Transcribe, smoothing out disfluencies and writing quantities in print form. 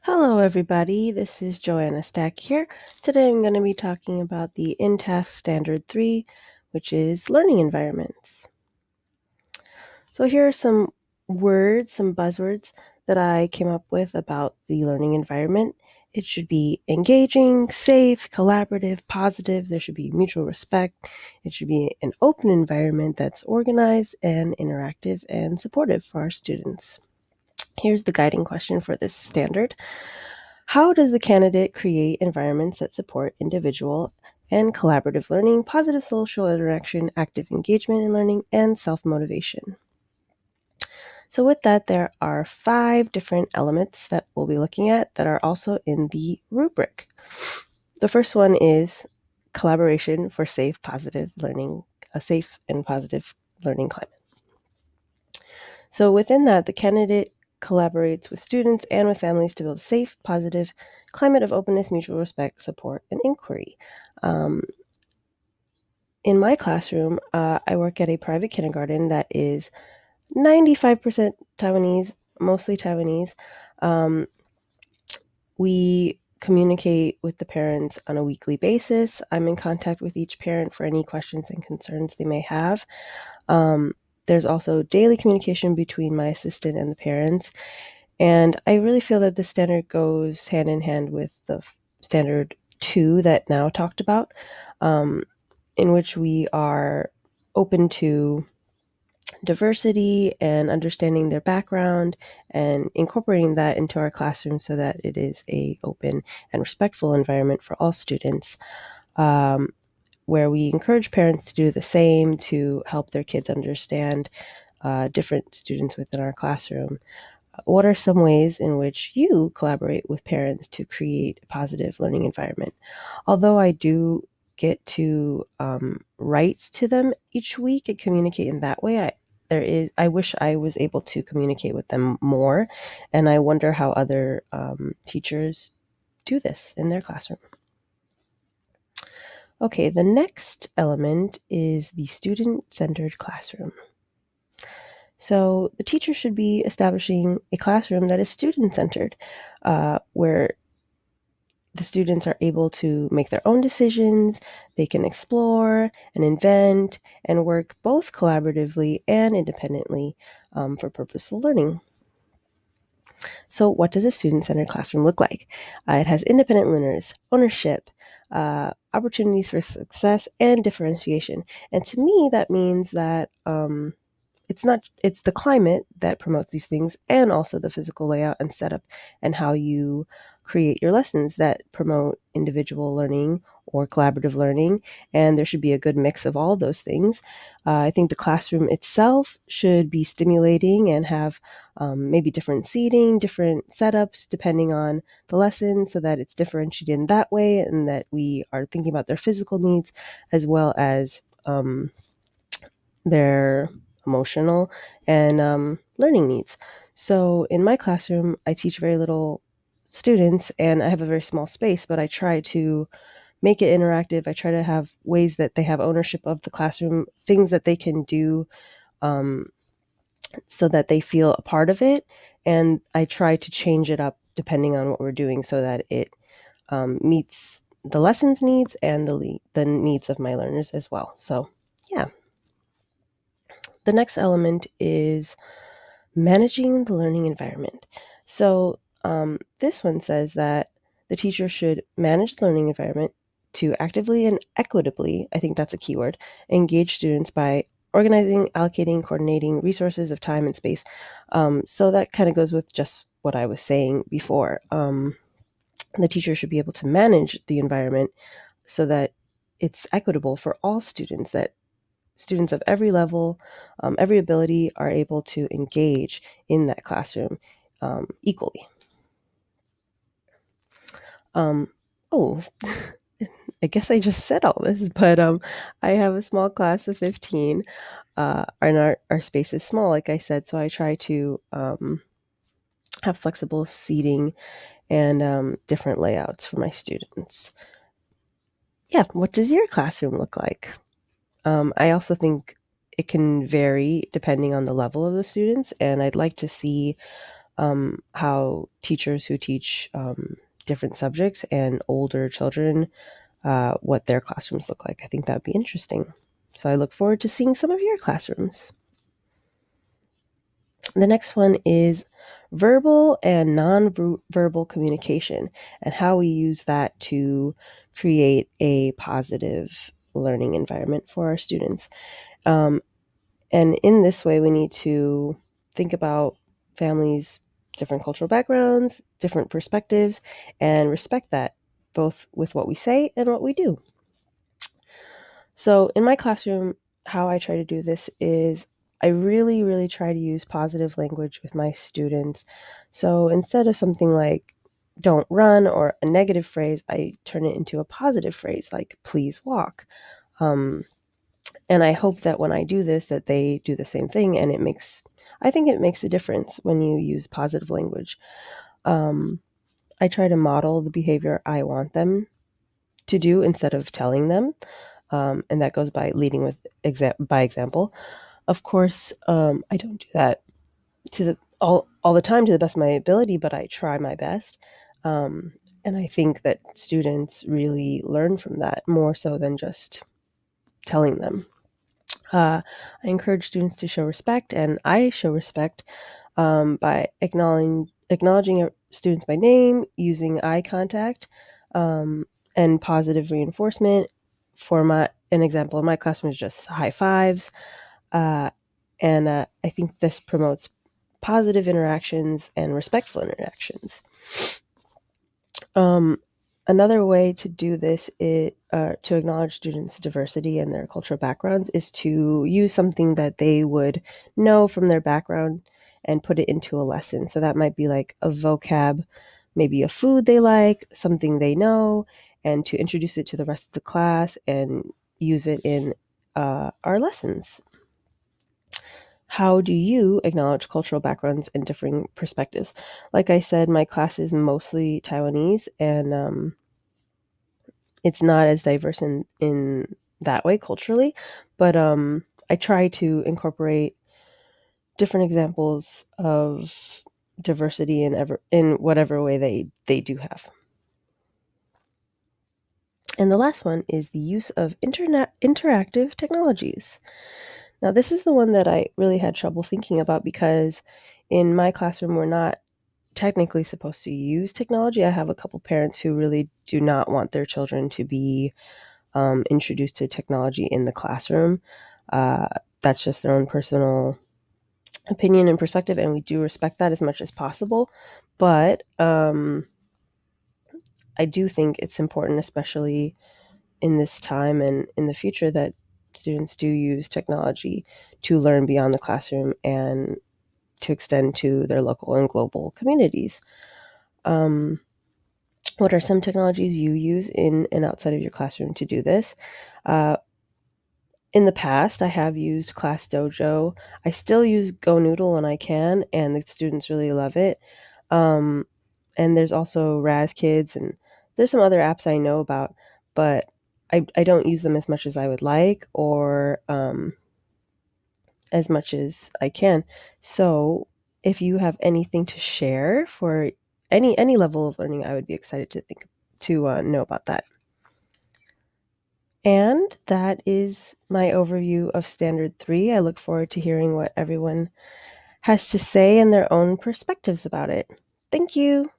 Hello everybody, this is Joanna Stack here. Today I'm going to be talking about the InTask Standard 3, which is learning environments. So here are some words, some buzzwords that I came up with about the learning environment. It should be engaging, safe, collaborative, positive. There should be mutual respect. It should be an open environment that's organized and interactive and supportive for our students. Here's the guiding question for this standard. How does the candidate create environments that support individual and collaborative learning, positive social interaction, active engagement in learning, and self-motivation? So with that, there are 5 different elements that we'll be looking at that are also in the rubric. The first one is collaboration for safe, positive learning, a safe and positive learning climate. So within that, the candidate collaborates with students and with families to build a safe, positive climate of openness, mutual respect, support, and inquiry. In my classroom, I work at a private kindergarten that is 95% Taiwanese, mostly Taiwanese. We communicate with the parents on a weekly basis. I'm in contact with each parent for any questions and concerns they may have. There's also daily communication between my assistant and the parents. And I really feel that the standard goes hand in hand with the standard 2 that now talked about, in which we are open to diversity and understanding their background and incorporating that into our classroom so that it is a open and respectful environment for all students, where we encourage parents to do the same to help their kids understand different students within our classroom. What are some ways in which you collaborate with parents to create a positive learning environment? Although I do get to write to them each week and communicate in that way, I wish I was able to communicate with them more, and I wonder how other teachers do this in their classroom. Okay, the next element is the student-centered classroom. So the teacher should be establishing a classroom that is student-centered, where the students are able to make their own decisions, they can explore and invent and work both collaboratively and independently for purposeful learning. So what does a student-centered classroom look like? It has independent learners, ownership, opportunities for success, and differentiation. And to me, that means that it's the climate that promotes these things, and also the physical layout and setup and how you create your lessons that promote individual learning or collaborative learning. And there should be a good mix of all those things. I think the classroom itself should be stimulating and have maybe different seating, different setups depending on the lesson, so that it's differentiated in that way and that we are thinking about their physical needs as well as their emotional and learning needs. So in my classroom, I teach very little students and I have a very small space, but I try to make it interactive. I try to have ways that they have ownership of the classroom, things that they can do so that they feel a part of it. And I try to change it up depending on what we're doing so that it meets the lessons needs and the needs of my learners as well. So yeah. The next element is managing the learning environment. So this one says that the teacher should manage the learning environment to actively and equitably, I think that's a keyword, engage students by organizing, allocating, coordinating resources of time and space. So that kind of goes with just what I was saying before. The teacher should be able to manage the environment so that it's equitable for all students, that students of every level, every ability are able to engage in that classroom equally. Oh, I guess I just said all this, but I have a small class of 15, and our space is small, like I said, so I try to have flexible seating and different layouts for my students. Yeah, what does your classroom look like? I also think it can vary depending on the level of the students, and I'd like to see how teachers who teach different subjects and older children, what their classrooms look like. I think that would be interesting. So I look forward to seeing some of your classrooms. The next one is verbal and non-verbal communication and how we use that to create a positive learning environment for our students. And in this way, we need to think about families' different cultural backgrounds, different perspectives, and respect that both with what we say and what we do. So in my classroom, how I try to do this is I really, really try to use positive language with my students. So instead of something like don't run or a negative phrase, I turn it into a positive phrase like please walk. And I hope that when I do this, that they do the same thing. And I think it makes a difference when you use positive language. I try to model the behavior I want them to do instead of telling them. And that goes by leading with by example. Of course, I don't do that all the time to the best of my ability, but I try my best. And I think that students really learn from that more so than just telling them. I encourage students to show respect, and I show respect by acknowledging students by name, using eye contact, and positive reinforcement. An example in my classroom is just high fives, and I think this promotes positive interactions and respectful interactions. Another way to do this is to acknowledge students' diversity and their cultural backgrounds is to use something that they would know from their background and put it into a lesson. So that might be like a vocab, maybe a food they like, something they know, and to introduce it to the rest of the class and use it in our lessons. How do you acknowledge cultural backgrounds and differing perspectives? Like I said, my class is mostly Taiwanese, and it's not as diverse in that way culturally, but I try to incorporate different examples of diversity in whatever way they do have. And the last one is the use of interactive technologies. Now, this is the one that I really had trouble thinking about because in my classroom, we're not technically supposed to use technology. I have a couple parents who really do not want their children to be introduced to technology in the classroom. That's just their own personal opinion and perspective, and we do respect that as much as possible. But I do think it's important, especially in this time and in the future, that students do use technology to learn beyond the classroom and to extend to their local and global communities. What are some technologies you use in and outside of your classroom to do this? In the past, I have used ClassDojo. I still use GoNoodle when I can, and the students really love it. And there's also RazKids, and there's some other apps I know about, but I don't use them as much as I would like or as much as I can. So if you have anything to share for any level of learning, I would be excited to know about that. And that is my overview of Standard 3. I look forward to hearing what everyone has to say and their own perspectives about it. Thank you.